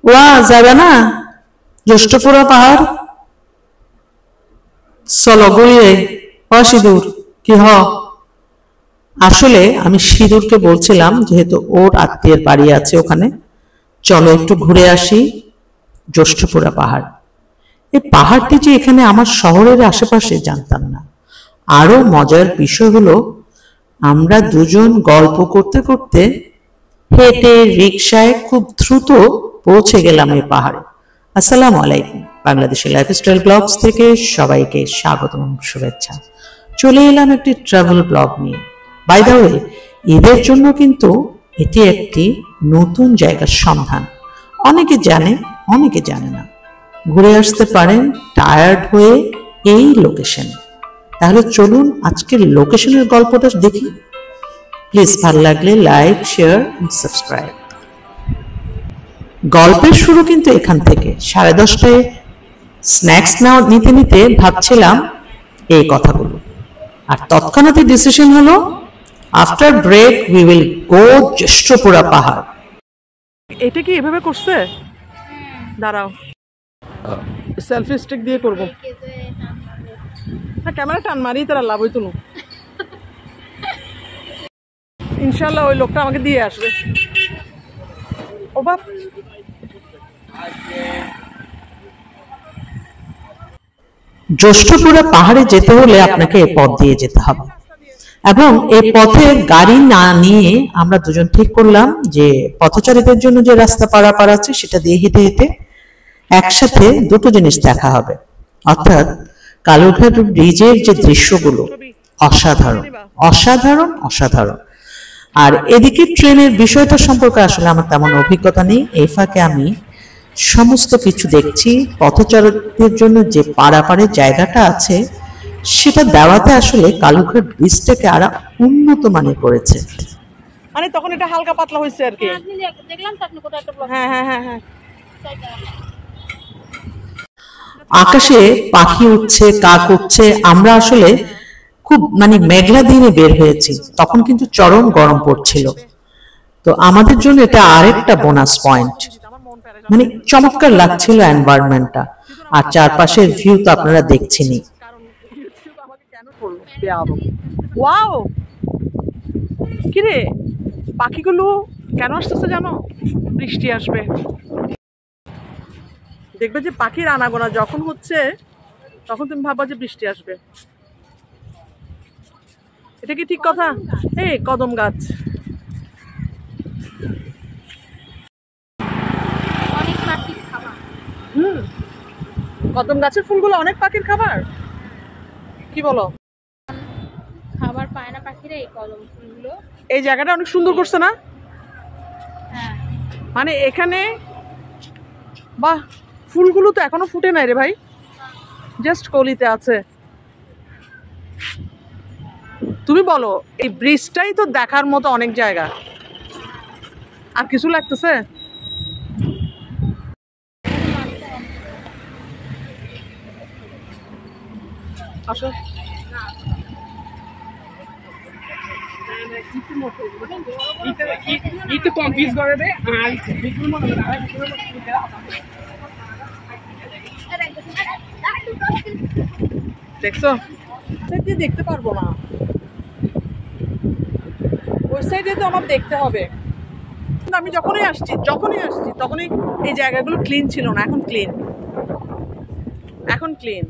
ওয়া যাবে না জ্যেষ্ঠপুরা পাহাড় চলো গড়িয়ে সিঁদুর কি আসলে আমি সিঁদুরকে বলছিলাম যেহেতু ওর আত্মীয়ের বাড়ি আছে ওখানে, চলো একটু ঘুরে আসি জ্যেষ্ঠপুরা পাহাড়। এই পাহাড়টি যে এখানে আমার শহরের আশেপাশে জানতাম না। আরো মজার বিষয় হলো আমরা দুজন গল্প করতে করতে হেঁটে রিকশায় খুব দ্রুত পৌঁছে গেলাম এই পাহাড়ে। আসসালামু আলাইকুম, বাংলাদেশের লাইফস্টাইল ব্লগস থেকে সবাইকে স্বাগত এবং শুভেচ্ছা। চলে এলাম একটি ট্রাভেল ব্লগ নিয়ে। বাই দ্য ওয়ে, ঈদের জন্য কিন্তু এটি একটি নতুন জায়গার সন্ধান। অনেকে জানে, অনেকে জানে না। ঘুরে আসতে পারেন টায়ার্ড হয়ে এই লোকেশনে। তাহলে চলুন আজকের লোকেশনের গল্পটা দেখি। প্লিজ ভালো লাগলে লাইক, শেয়ার এবং সাবস্ক্রাইব। গল্পের শুরু কিন্তু এখান থেকে। 10:30টায় স্ন্যাক্স নিতে নিতে ভাবছিলাম এই কথাগুলো, আর তৎক্ষণাৎ ডিসিশন হলো after break we will go Jyeshthapura pahar. এটা কি এভাবে করছে? দাঁড়াও, সেলফি স্টিক দিয়ে করব না, ক্যামেরা টান মারি তারা লাভ হইতো না। ইনশাল্লাহ ওই লোকটা আমাকে দিয়ে আসবে। ও বাপ, জ্যেষ্ঠপুরা পাহাড়ে যেতে হলে আপনাকে এই পথ দিয়ে যেতে হবে, এবং এই পথে গাড়ি না নিয়ে আমরা দুজন ঠিক করলাম যে পথচারীদের জন্য যে রাস্তা পারাপার আছে সেটা দিয়ে হেঁটে হেঁটে একসাথে দুটো জিনিস দেখা হবে। অর্থাৎ কালুরঘাট ব্রিজের যে দৃশ্যগুলো অসাধারণ অসাধারণ অসাধারণ। আর এদিকে ট্রেনের বিষয়টা সম্পর্কে আসলে আমার তেমন অভিজ্ঞতা নেই। এই ফাঁকে আমি সমস্ত কিছু দেখছি। পথচারীদের জন্য যে পারাপারের জায়গাটা আছে সেটা দেওয়াতে আসলে কালুরঘাট ব্রিজটাকে আরো উন্নত মানের করেছে। মানে তখন এটা হালকা পাতলা হয়েছে আর কি। হ্যাঁ হ্যাঁ হ্যাঁ হ্যাঁ। আকাশে পাখি উঠছে, কাক উঠছে। আমরা আসলে খুব মেঘলা দিনে বের হয়েছি, তখন কিন্তু চরম গরম পড়ছিল। তো আমাদের জন্য এটা আরেকটা বোনাস পয়েন্ট। চমৎকার লাগছিল এনভায়রনমেন্টটা, আর চারপাশের ভিউ তো আপনারা দেখছেনই। ওয়াও, কিরে পাখিগুলো কেন আসতেছে জানো? বৃষ্টি আসবে, দেখবে যে পাখির আনাগোনা যখন হচ্ছে তখন তুমি ভাববা যে বৃষ্টি আসবে। এটা কি ঠিক কথা? এই কদম গাছ, কদম গাছের ফুলগুলো অনেক পাখির খাবার। কি বলো? খাবার পায় না পাখিরা এই কদম ফুলগুলো। এই জায়গাটা অনেক সুন্দর করছে না? হ্যাঁ, এখানে বাহ, ফুলগুলো তো এখনো ফুটে নাই রে ভাই, জাস্ট কলিতে আছে। তুমি বলো, এই ব্রিজটাই তো দেখার মতো অনেক জায়গা। আর কিছু লাগতেছে? আসো, itu kompis করে দে আর দেখছো? দিয়ে দেখতে পারবো না, ওই সাইডে তো আমার দেখতে হবে। আমি যখনই আসছি তখনই এই জায়গাগুলো ক্লিন ছিল না, এখন ক্লিন, এখন ক্লিন।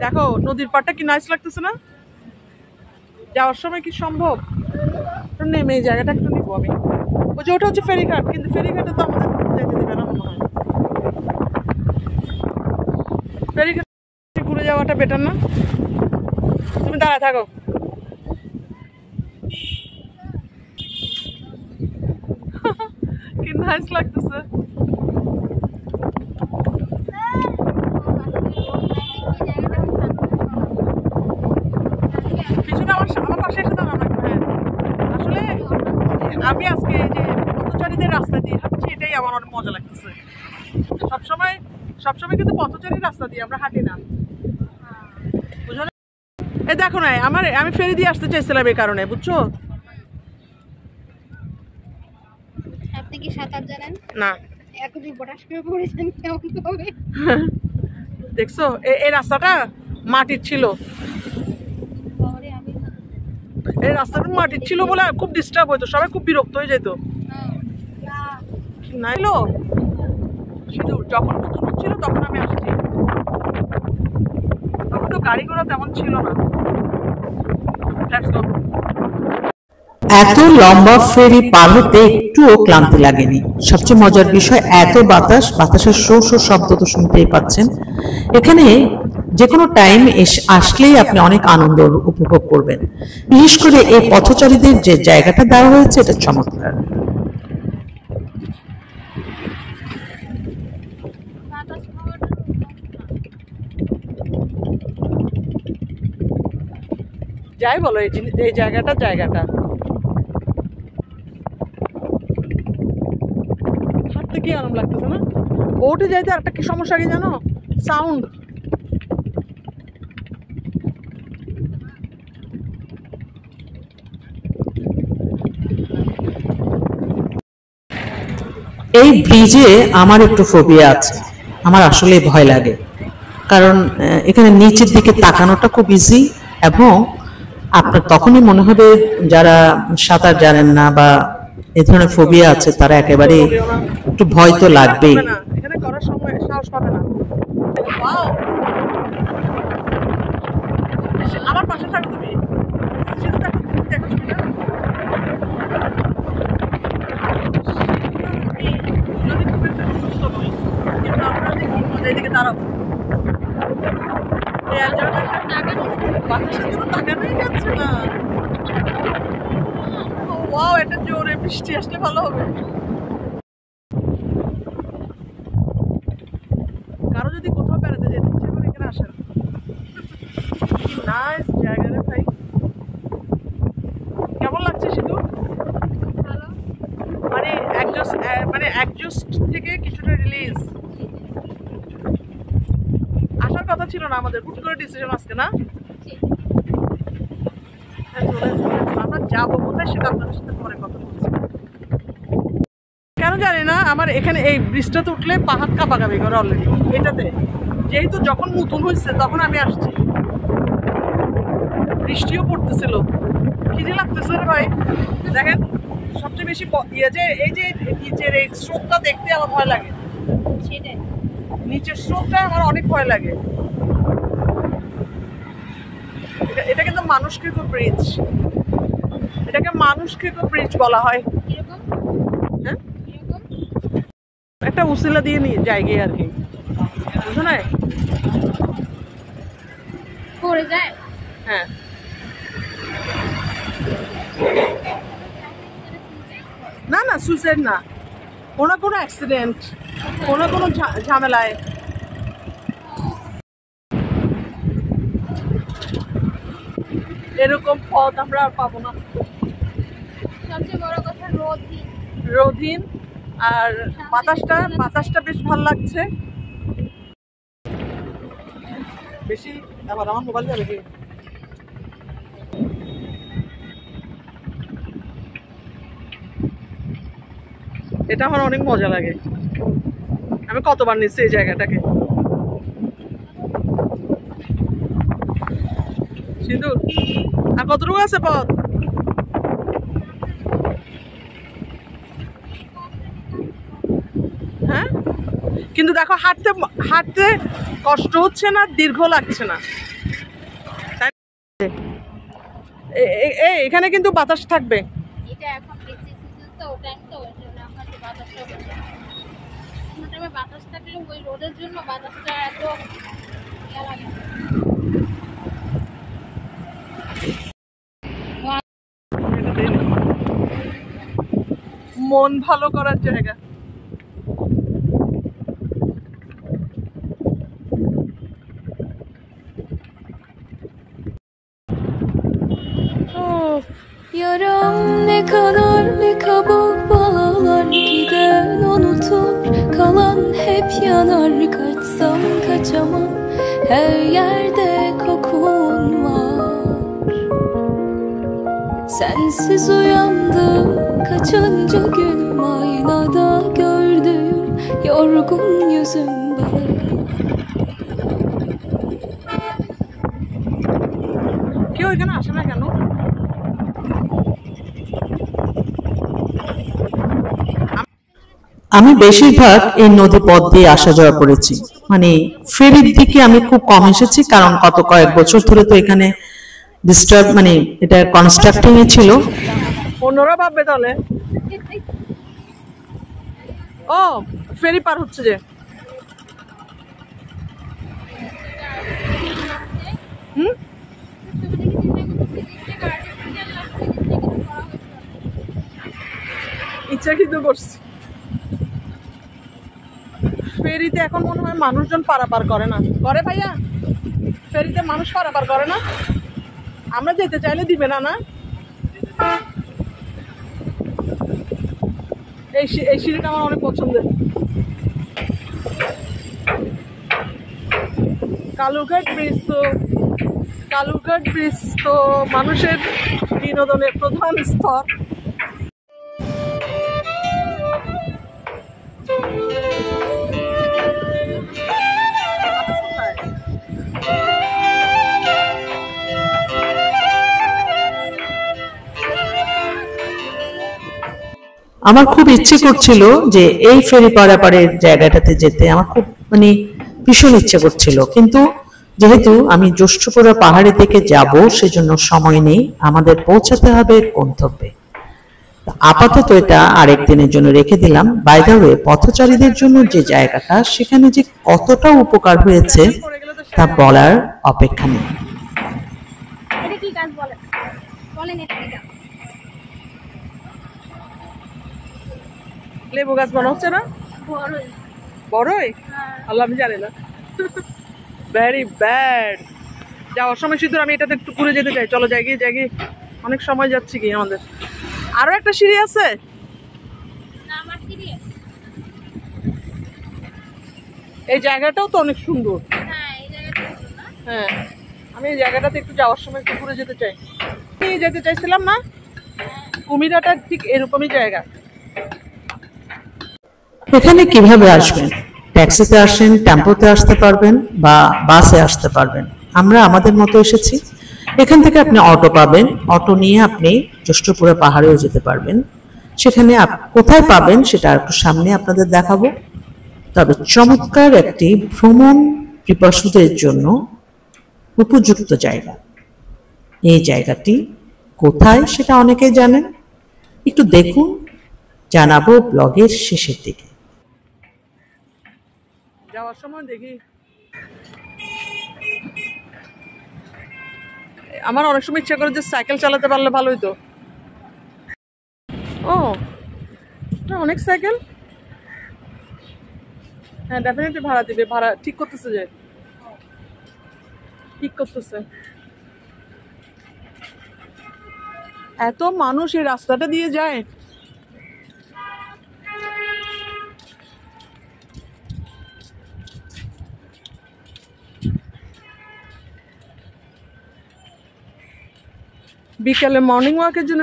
দেখো নদীর পাড়টা কি নাইস লাগতেছে না? যাওয়ার সময় কি সম্ভব নেমে এই জায়গাটা একটু নিবো আমি। ওই যে ওটা হচ্ছে ফেরিঘাট, কিন্তু ফেরিঘাটে তো আমাদের যেতে দেবে না মনে হয়। ফেরিঘাট ঘুরে যাওয়াটা বেটার না? তুমি দাঁড়ায় থাকো। কি নাইস লাগতেছে। আমি আজকে এই যে পথচারীদের রাস্তা দিয়ে হাঁটছি, এটাই আমার অনেক মজা লাগতেছে। সবসময় কিন্তু পথচারীর রাস্তা দিয়ে আমরা হাঁটি না, বুঝো না? এই দেখো না, আমি ফেরি দিয়ে আসতে চাইছিলাম এই কারণে, বুঝছো? আপনি কি সাঁতার জানেন? না। এখনই পটাশ করে পড়েছেন কেমন হবে? দেখছো এই রাস্তাটা মাটির ছিল, শহরে আমি এই রাস্তাটা মাটির ছিল বলে খুব ডিস্টার্ব হইতো, সবাই খুব বিরক্ত হয়ে যেত। না এলো শুধু যখন নতুন ছিল তখন আমি আসছি, তখন তো গাড়ি ঘোড়া তেমন ছিল না। Let's go. এত লম্বা ফেরি পার হতে একটুও ক্লান্তি লাগেনি। সবচেয়ে মজার বিষয় এত বাতাস, বাতাসের শো শো শব্দ তো শুনতেই পাচ্ছেন। এখানে যে কোনো টাইম আসলেই আপনি অনেক আনন্দ উপভোগ করবেন। বিশেষ করে এই পথচারীদের যে জায়গাটা দেওয়া হয়েছে এটা চমৎকার। বাতাস খাওয়ার যাই বলো এই জায়গাটা হাঁটতে কি আরাম লাগতেছে না? ওটে যাইতে আর একটা কি সমস্যা কি জানো? সাউন্ড। এই ব্রিজে আমার একটু ফোবিয়া আছে, আমার আসলে ভয় লাগে, কারণ এখানে নিচের দিকে তাকানোটা খুব ইজি, এবং আপনার তখনই মনে হবে যারা সাঁতার জানেন না বা এ ধরনের ফোবিয়া আছে তারা একেবারে একটু ভয় তো লাগবেই। এখানে করার সময় সাহস পাবে না। Wow! আমার পাশে থাকো তুমি, শুধু দেখো ছবিটা। যদি খুব একটা সুস্থ নই, কিন্তু আপনারা দেখি এদিকে দাঁড়াবো, বাতাসের জন্য তাকানোই যাচ্ছে না। ওয়াও, এটা জোরে বৃষ্টি আসলে ভালো হবে। কারো যদি কোথাও বেড়াতে যেতে ইচ্ছে করে এখানে আসেন, কি নাইস জায়গা রে ভাই। কেমন লাগছে সিধু? ভালো। মানে অ্যাডজাস্ট থেকে কিছুটা রিলিজ। আসার কথা ছিল না আমাদের, হুট করে ডিসিশন আজকে না। আমরা যাবো কোথায় সেটা আপনাদের সাথে পরে কথা বলছি। কেন জানি না আমার এখানে এই ব্রিজটাতে উঠলে পাহাড় কাঁপাকাঁপি করে অলরেডি। এটাতে যেহেতু যখন নতুন হয়েছে তখন আমি আসছি, বৃষ্টিও পড়তেছিল, কি যে লাগতেছে রে ভাই। দেখেন সবচেয়ে বেশি এই যে নিচের এই স্রোতটা দেখতে আমার ভয় লাগে। সেটাই, নিচের স্রোতটা আমার অনেক ভয় লাগে। এটা কিন্তু মানুষকৃত ব্রিজ, এটাকে মানুষকৃত ব্রিজ বলা হয়। কিরকম হ্যাঁ, কিরকম একটা উসিলা দিয়ে নিয়ে জায়গায় আর কি, বুঝো না? পড়ে যায়? হ্যাঁ, না না সুইসাইড না, কোনো অ্যাক্সিডেন্ট, কোনো ঝামেলায়। এরকম পথ আমরা আর পাবো না। সবচেয়ে বড় কথা রোদিন আর বাতাসটা বেশ ভালো লাগছে। বেশি আবার আমার মোবাইল যাবে কি? এটা আমার অনেক মজা লাগে, আমি কতবার নিচ্ছি এই জায়গাটাকে। সিধু আর কতটুকু আছে পথ? হ্যাঁ, কিন্তু দেখো হাঁটতে হাঁটতে কষ্ট হচ্ছে না, দীর্ঘ লাগছে না। এখানে কিন্তু বাতাস থাকবে। এটা এখন বেশি সিজন তো, টাইম তো, ওই জন্য আমাদের বাতাসটা বেশি। কোনো টাইমে বাতাস থাকলে ওই রোদের জন্য বাতাসটা এত ইয়া লাগে। মন ভালো করার জায়গা। Yaram ne kadar ne kabuk bağlar giden unutur kalan hep yanar kaçsam kaçamam her yerde kokun var sensiz uyandım kaçıncı günüm aynada yorgun yüzüm bana. কেউ এখানে আসে না কেন? আমি বেশিরভাগ এই নদী পথ দিয়ে আসা যাওয়া করেছি, মানে ফেরির দিকে আমি খুব কম এসেছি, কারণ গত কয়েক বছর ধরে তো এখানে ডিস্টার্ব, মানে এটা কনস্ট্রাক্টিং এ ছিল। অন্যরা ভাববে তাহলে ও ফেরি পার হচ্ছে যে। হুম, ইচ্ছা কিন্তু করছি। ফেরিতে এখন মনে হয় মানুষজন পারাপার করে না, করে ভাইয়া? ফেরিতে মানুষ পারাপার করে না? আমরা যেতে চাইলে দিবে না? না, এই সিঁড়িটা আমার অনেক পছন্দের। কালুরঘাট ব্রিজ তো মানুষের বিনোদনের প্রধান স্তর। আমার খুব ইচ্ছে করছিল যে এই ফেরি পারাপারের জায়গাটাতে যেতে, আমার খুব মানে ভীষণ ইচ্ছে করছিল, কিন্তু যেহেতু আমি জ্যৈষ্ঠপুরা পাহাড়ি থেকে যাব, সেজন্য সময় নেই, আমাদের পৌঁছাতে হবে গন্তব্যে। আপাতত এটা আরেক দিনের জন্য রেখে দিলাম। বাই দ্য ওয়ে, পথচারীদের জন্য যে জায়গাটা, সেখানে যে কতটা উপকার হয়েছে তা বলার অপেক্ষা নেই। এটা কি কাজ বলেন? বলেন এটা কি কাজ? লেবু গাছ মনে হচ্ছে না? বড়ই। বড়ই? আল্লাহ, আমি জানি না। Very bad. যাওয়ার সময় শুধু আমি এটাতে একটু ঘুরে যেতে চাই। চলো, জায়গায় অনেক সময় যাচ্ছি কি আমাদের। আরো একটা সিঁড়ি আছে। না, আমার সিঁড়ি। এই জায়গাটাও তো অনেক সুন্দর। হ্যাঁ, এই জায়গাটা সুন্দর না? হ্যাঁ, আমি এই জায়গাটাতে একটু যাওয়ার সময় একটু ঘুরে যেতে চাই। আমি যেতে চাইছিলাম না, কুমিরাটা ঠিক এরকমই জায়গা। এখানে কিভাবে আসবেন? ট্যাক্সিতে আসেন, টেম্পোতে আসতে পারবেন, বা বাসে আসতে পারবেন। আমরা আমাদের মতো এসেছি। এখান থেকে আপনি অটো পাবেন, অটো নিয়ে আপনি জ্যৈষ্ঠপুরা পাহাড়েও যেতে পারবেন। সেখানে কোথায় পাবেন সেটা একটু সামনে আপনাদের দেখাবো। তবে চমৎকার একটি ভ্রমণ পিপাসুদের জন্য উপযুক্ত জায়গা। এই জায়গাটি কোথায় সেটা অনেকেই জানেন, একটু দেখুন, জানাবো ব্লগের শেষের দিকে। যাওয়ার সময় দেখি, আমার অনেক সময় ইচ্ছা করে যে সাইকেল চালাতে পারলে ভালো হইতো। ও, এটা অনেক সাইকেল। হ্যাঁ, ডেফিনেটলি ভাড়া দিবে। ভাড়া ঠিক করতেছে, যে ঠিক করতেছে। এত মানুষ এই রাস্তাটা দিয়ে যায়। বিকেলে মর্নিং ওয়াকের জন্য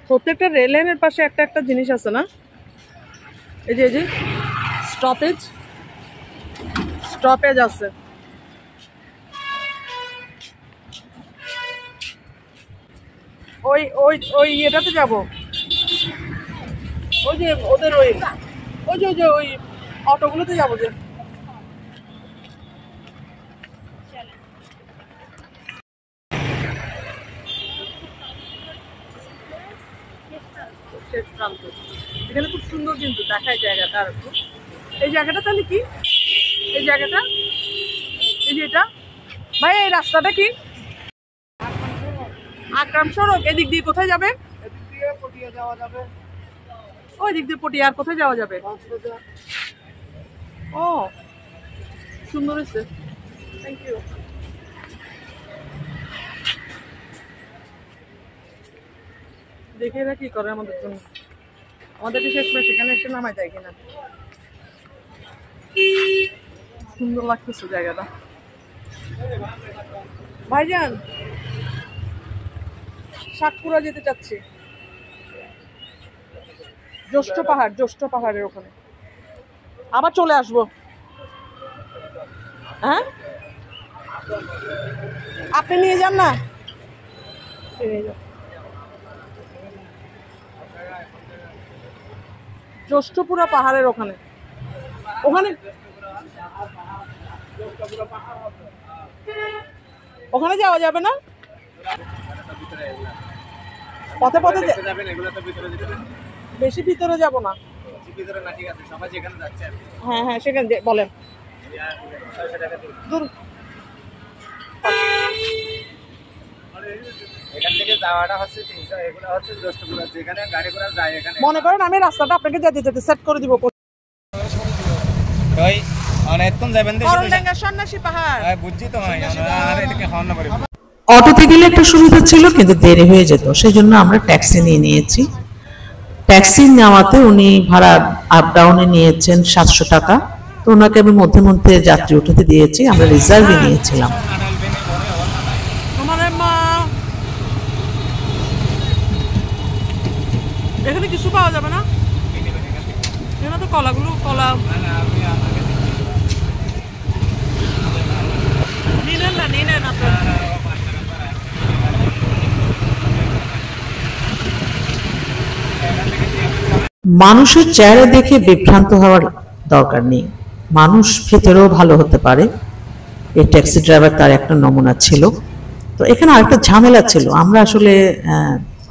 প্রত্যেকটা রেল লাইনের পাশে একটা একটা জিনিস আছে না? এই যে স্টপেজ আছে। ওই ওই ওই এটাতে যাবো। ওই যে ওদের ওই অটোগুলোতে যাবো যে। এখানে খুব সুন্দর কিন্তু দেখায় জায়গাটা। আর এই জায়গাটা তাহলে কি? এই জায়গাটা, এই যে এটা ভাই, এই রাস্তাটা কি? আকরাম সড়ক। এদিক দিয়ে কোথায় যাবে? ওই দিক দিয়ে পটিয়া। আর কোথায় যাওয়া যাবে? ও, সুন্দর হয়েছে, থ্যাংক ইউ। দেখে এরা কি করে আমাদের জন্য, আমাদেরকে শেষ করে সেখানে এসে নামায় যায় কিনা। সুন্দর লাগতেছে জায়গাটা। ভাইজান, সাতপুরা যেতে চাচ্ছি, জ্যৈষ্ঠ পাহাড়ের ওখানে আবার চলে আসবো। হ্যাঁ, আপনি নিয়ে যান না, জ্যৈষ্ঠপুরা পাহাড়ের ওখানে ওখানে যাওয়া যাবে না? পথে পথে বেশি ভিতরে যাব না। হ্যাঁ হ্যাঁ, সেখানে বলেন। মনে করেন আমি রাস্তাটা আপনাকে যেতে যেতে সেট করে দিব। সন্ন্যাসী পাহাড় অটোতে গেলে একটা সুবিধা ছিল, কিন্তু দেরি হয়ে যেত, সেই জন্য আমরা ট্যাক্সি নিয়েছি। ট্যাক্সি নেওয়াতে উনি ভাড়া আপ ডাউনে নিয়েছেন 700 টাকা। তো ওনাকে আমি মধ্যে মধ্যে যাত্রী উঠাতে দিয়েছি, আমরা রিজার্ভে নিয়েছিলাম। এখানে কিছু পাওয়া যাবে না? এখানে তো কলা নিলেন না মানুষের চেহারা দেখে বিভ্রান্ত হওয়ার দরকার নেই, মানুষ ভেতরেও ভালো হতে পারে। এই ট্যাক্সি ড্রাইভার তার একটা নমুনা ছিল। তো এখানে আরেকটা ঝামেলা ছিল, আমরা আসলে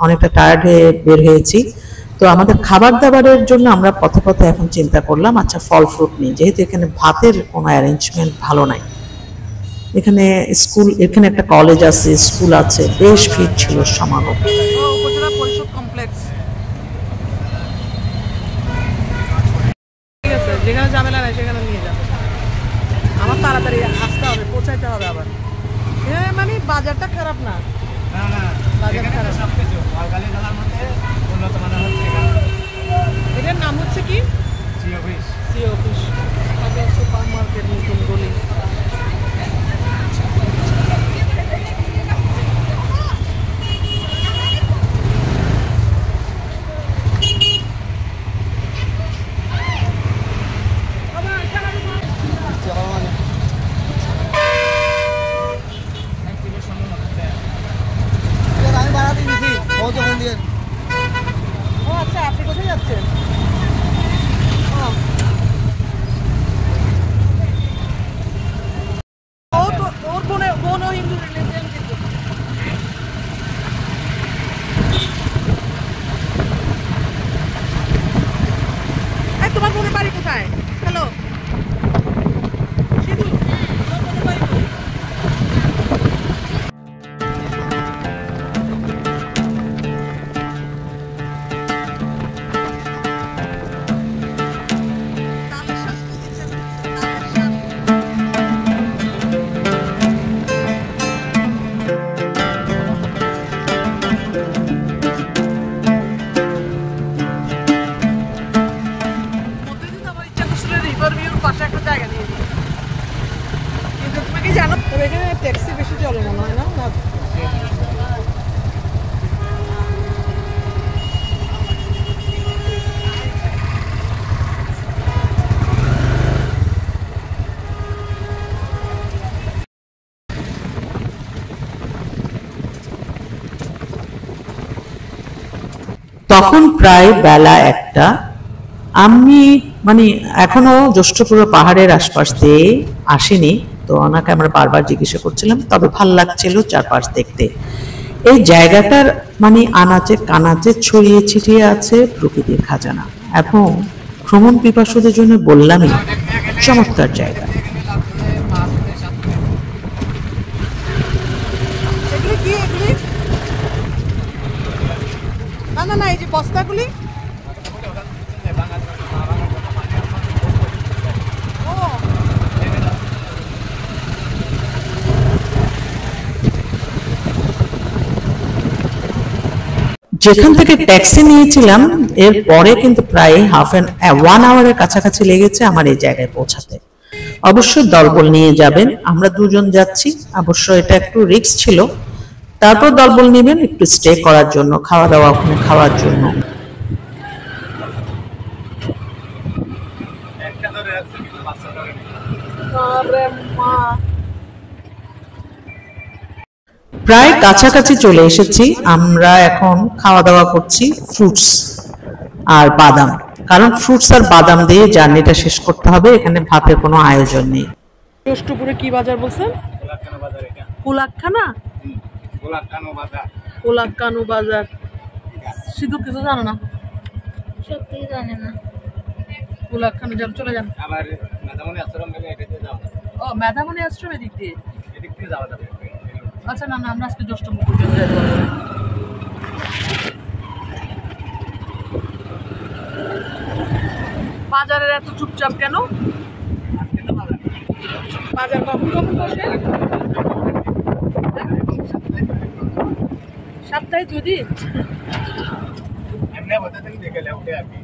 অনেকটা টায়ার্ড হয়ে বের হয়েছি। তো আমাদের খাবার দাবারের জন্য আমরা পথে পথে এখন চিন্তা করলাম, আচ্ছা ফল ফ্রুট নিই, যেহেতু এখানে ভাতের কোনো অ্যারেঞ্জমেন্ট ভালো নাই। এখানে একটা কলেজ আছে, স্কুল আছে, বেশ ভিড় ছিল সমাগম। উপজেলা পরিষদ কমপ্লেক্স, ঠিক আছে, যেখানে ঝামেলা নাই সেখানে নিয়ে যাবে। আমার তাড়াতাড়ি আসতে হবে, পৌঁছাইতে হবে আবার। মানে বাজারটা খারাপ না, বাজার খারাপ। এটার নাম হচ্ছে কি? সি অফিস সুপার মার্কেট, নতুন গলি। ও আচ্ছা, আপনি কোথায় যাচ্ছেন? ওর বোনও হিন্দু রিলিজিয়ান, কিন্তু তোমার বোনের বাড়ি কোথায়? হ্যালো সিধু, তোমার বোনের বাড়ি কোথায়? পাশে একটা জায়গা নিয়ে দিই, কিন্তু তুমি কি জানো এখানে ট্যাক্সি বেশি চলে মনে হয় না? তখন প্রায় বেলা 1টা। আমি এখনো জ্যৈষ্ঠপুরা পাহাড়ের আশপাশ দিয়ে আসিনি, তো ওনাকে আমরা বারবার জিজ্ঞাসা করছিলাম। তবে ভাল লাগছিল চারপাশ দেখতে। এই জায়গাটার আনাচে কানাচে ছড়িয়ে ছিটিয়ে আছে প্রকৃতির খাজানা, এবং ভ্রমণ পিপাসুদের জন্য বললামই চমৎকার জায়গা। না, এই যে বস্তাগুলি যেখান থেকে ট্যাক্সি নিয়েছিলাম এর পরে কিন্তু প্রায় 1 আওয়ারের কাছাকাছি লেগেছে আমার এই জায়গায় পৌঁছাতে। অবশ্যই দলবল নিয়ে যাবেন, আমরা 2 জন যাচ্ছি। অবশ্য এটা একটু রিস্ক ছিল, তারপর দলবল নেবেন একটু স্টে করার জন্য, খাওয়া দাওয়া ওখানে খাওয়ার জন্য। প্রায় কাছাকাছি চলে এসেছি আমরা, এখন খাওয়া দাওয়া করছি ফ্রুটস আর বাদাম, কারণ ফ্রুটস আর বাদাম দিয়ে জার্নিটা শেষ করতে হবে, এখানে ভাতের কোনো আয়োজন নেই। জ্যৈষ্ঠপুরে কি বাজার বলছেন? কুলাকখানা। কুলাকখানু বাজার। সিধু কিছু জানো না? সত্যি জানে না। কুলাকখানু যান, চলে যান। আবার মেধামণি আশ্রম গেলে এটাতে যাও না, ও মেধামণি আশ্রম এদিক দিয়ে। এদিক দিয়ে যাওয়া যাবে। আচ্ছা না না, আমরা আজকে জ্যৈষ্ঠপুর পর্যন্ত যাই। বাজারের এত চুপচাপ কেন? বাজার কখন কখন বসে? সপ্তাহে 2 দিন। এমনি হতে থেকে দেখে উঠে আর কি।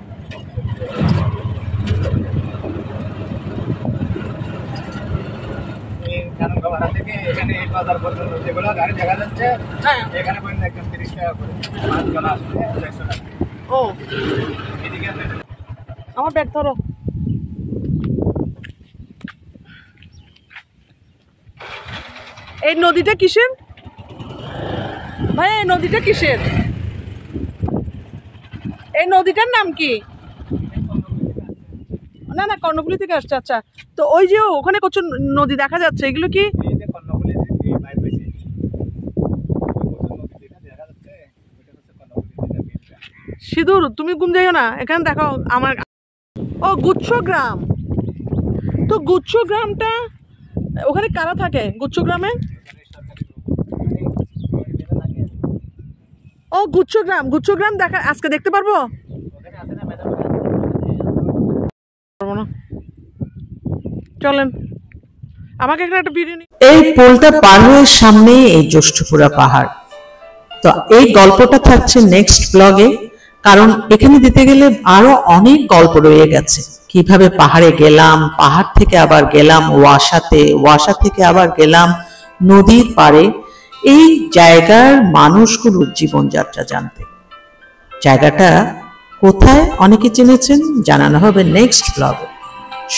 কারণ বাজার থেকে এখানে এই বাজার পর্যন্ত যেগুলো গাড়ি দেখা যাচ্ছে, এখানে পর্যন্ত একদম 30 টাকা করে 5 জন আসলে 100 টাকা। ও এদিকে আমার ব্যাগ ধরো। এই নদীটা কিসের ভাই? এই নদীটা কিসের? এই নদীটার নাম কি? না না, কর্ণফুলী থেকে আসছে। আচ্ছা, তো ওই যে ওখানে কত নদী দেখা যাচ্ছে, এগুলো কি? এই যে কর্ণফুলী যে পাইপ হয়েছে, নদী যেটা দেখা যাচ্ছে ওটা হচ্ছে কর্ণফুলী যেটা। সিঁদুর তুমি ঘুম যাইও না, এখানে দেখো আমার। ও গুচ্ছগ্রাম। তো গুচ্ছগ্রামটা ওখানে কারা থাকে গুচ্ছগ্রামে? ও গুচ্ছগ্রাম, গুচ্ছগ্রাম দেখা আজকে দেখতে পারবো? চলেন, আমাকে এখানে একটা বিরিয়ানি। এই পোলটা পার হয়ে সামনে এই জ্যৈষ্ঠপুরা পাহাড়। তো এই গল্পটা থাকছে নেক্সট ব্লগে, কারণ এখানে দিতে গেলে আরো অনেক গল্প রয়ে গেছে। কিভাবে পাহাড়ে গেলাম, পাহাড় থেকে আবার গেলাম ওয়াসাতে, ওয়াসা থেকে আবার গেলাম নদীর পাড়ে, এই জায়গার মানুষগুলোর জীবনযাত্রা জানতে। জায়গাটা কোথায় অনেকে জেনেছেন, জানানো হবে নেক্সট ব্লগে।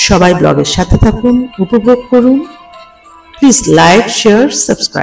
সবাই ব্লগের সাথে থাকুন, উপভোগ করুন। Please like, share, subscribe.